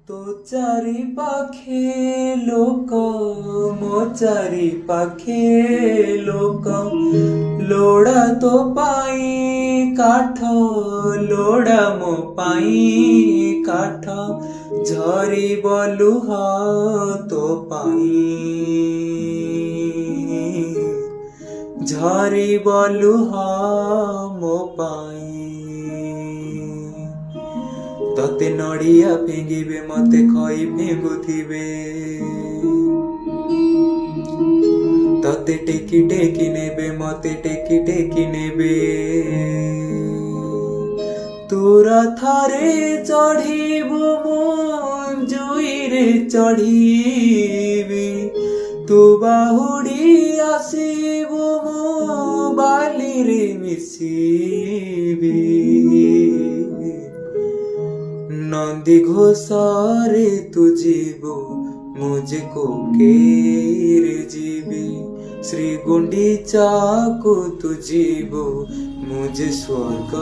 तो चारि पाखे लोक मो चारि पाखे लोक लोड़ा तो पाई काठ लोड़ा मो पाई काठ झरी बलुह तो पाई झरी बलुह मो पाई तते नड़िया फिंगिबे मते खई फिंगुथिबे तते टेकी टेकी नेबे मते टेकी टेकी नेबे तोरा थारे चढ़ीबु मु जुईरे चढ़ीबी तू बाहुड़ी आसीबु मु बालीरे मिसीबी नंदी घोषारे तू जीवो मुझे कोकेरे जीवी श्री गुंडीचा को तू जीवो मुझे स्वर्ग